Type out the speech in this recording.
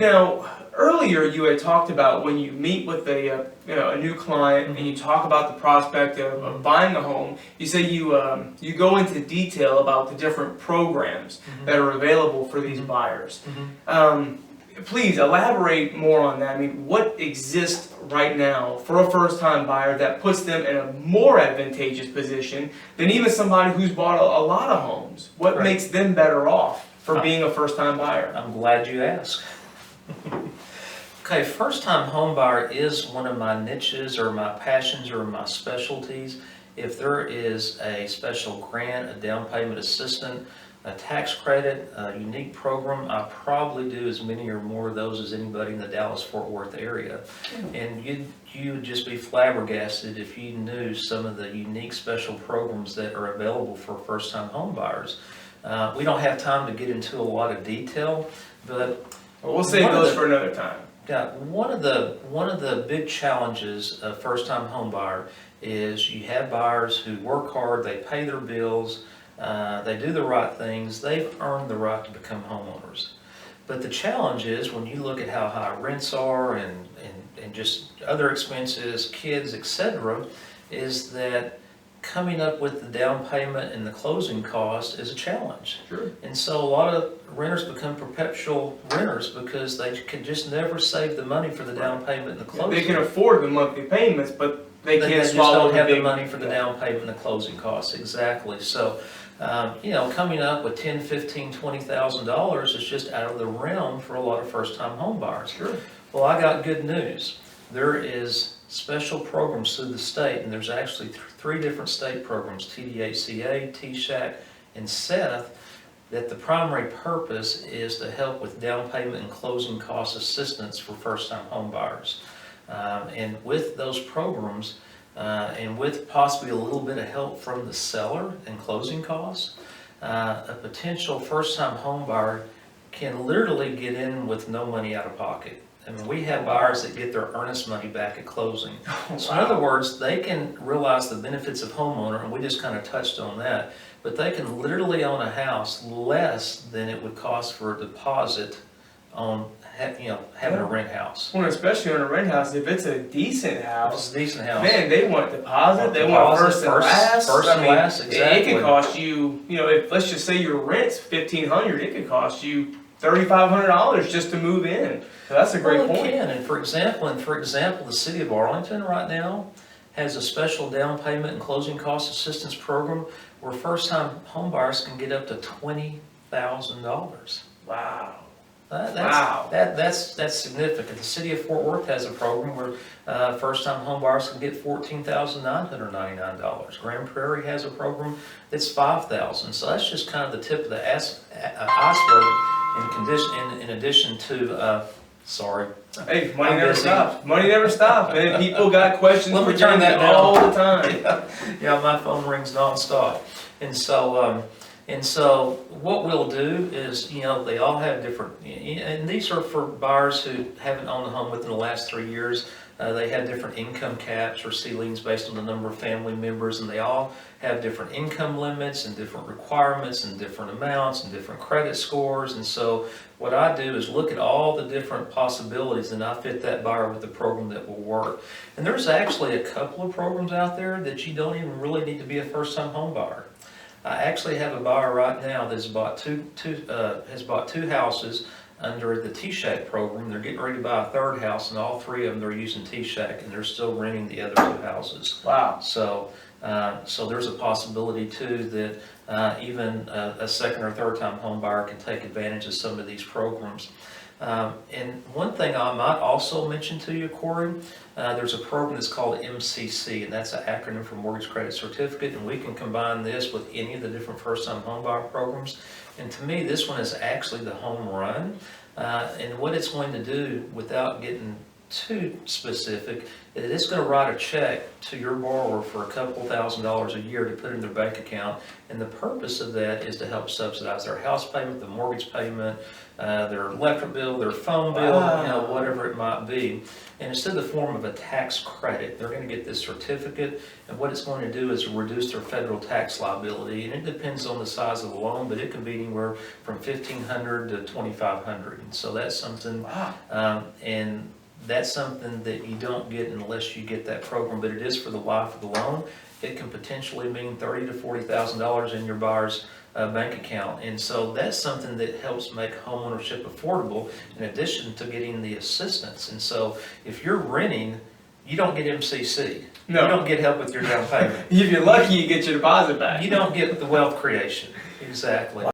Now, earlier you had talked about when you meet with a new client and you talk about the prospect of buying a home, you say you go into detail about the different programs that are available for these buyers. Please elaborate more on that. I mean, what exists right now for a first-time buyer that puts them in a more advantageous position than even somebody who's bought a lot of homes? What makes them better off for being a first-time buyer? I'm glad you asked. Okay, first-time home buyer is one of my niches or my passions or my specialties. If there is a special grant, a down payment assistance, a tax credit, a unique program, I probably do as many or more of those as anybody in the Dallas-Fort Worth area. And you would just be flabbergasted if you knew some of the unique special programs that are available for first-time home buyers. We don't have time to get into a lot of detail, but we'll save those for another time. Yeah, one of the big challenges of first-time home buyer is you have buyers who work hard, they pay their bills, they do the right things, they've earned the right to become homeowners. But the challenge is when you look at how high rents are and just other expenses, kids, etc., is that coming up with the down payment and the closing cost is a challenge. Sure. And so a lot of renters become perpetual renters because they can just never save the money for the down payment and the closing. They can afford the monthly payments, but they can't just swallow don't have the big money for the down payment and the closing costs. Exactly. So, coming up with $10,000, $15,000, $20,000 is just out of the realm for a lot of first-time home buyers. Sure. Well, I got good news. There is special programs through the state, and there's actually three different state programs, TDHCA, TSHAC, and SETH, that the primary purpose is to help with down payment and closing cost assistance for first-time home buyers. And with those programs, and with possibly a little bit of help from the seller and closing costs, a potential first-time home buyer can literally get in with no money out of pocket. I mean, we have buyers that get their earnest money back at closing. So in other words, they can realize the benefits of homeowner, and we just kind of touched on that, but they can literally own a house less than it would cost for a deposit on having a rent house. Well, especially on a rent house, if it's a decent house, It's a decent house. man, they want deposit, they want first and last. First and last, exactly. It can cost you, if let's just say your rent's $1,500, it could cost you $3,500 just to move in. So that's a great point. It can, and for example, the city of Arlington right now has a special down payment and closing cost assistance program where first-time home buyers can get up to $20,000. Wow. That's significant. The city of Fort Worth has a program where first-time home buyers can get $14,999. Grand Prairie has a program that's $5,000. So that's just kind of the tip of the iceberg. In addition to, Hey, money never stops. Money never stops, man. People got questions Let me for turn that down. all the time. Yeah, my phone rings nonstop. And so what we'll do is, they all have different, and these are for buyers who haven't owned a home within the last 3 years. They have different income caps or ceilings based on the number of family members, and they all have different income limits and different requirements and different amounts and different credit scores. And so what I do is look at all the different possibilities, and I fit that buyer with the program that will work. And there's actually a couple of programs out there that you don't even really need to be a first-time home buyer. I actually have a buyer right now that's bought two houses under the TSHAC program. They're getting ready to buy a third house, and all three of them they're using TSHAC, and they're still renting the other two houses. Wow. So there's a possibility too that even a second or third time home buyer can take advantage of some of these programs. And one thing I might also mention to you, Corey, there's a program that's called MCC, and that's an acronym for Mortgage Credit Certificate, and we can combine this with any of the different first-time homebuyer programs. And to me, this one is actually the home run. And what it's going to do, without getting too specific, that it's going to write a check to your borrower for a couple $1,000s a year to put in their bank account. And the purpose of that is to help subsidize their house payment, the mortgage payment, their electric bill, their phone bill, Wow. whatever it might be. And it's in the form of a tax credit. They're going to get this certificate, and what it's going to do is reduce their federal tax liability. And it depends on the size of the loan, but it can be anywhere from $1,500 to $2,500. And so that's something, Wow. and that's something that you don't get unless you get that program, but it is for the life of the loan. It can potentially mean $30,000 to $40,000 in your buyer's bank account. And so that's something that helps make homeownership affordable in addition to getting the assistance. And so if you're renting, you don't get MCC. No. You don't get help with your down payment. If you're lucky, you get your deposit back. You don't get the wealth creation. Exactly.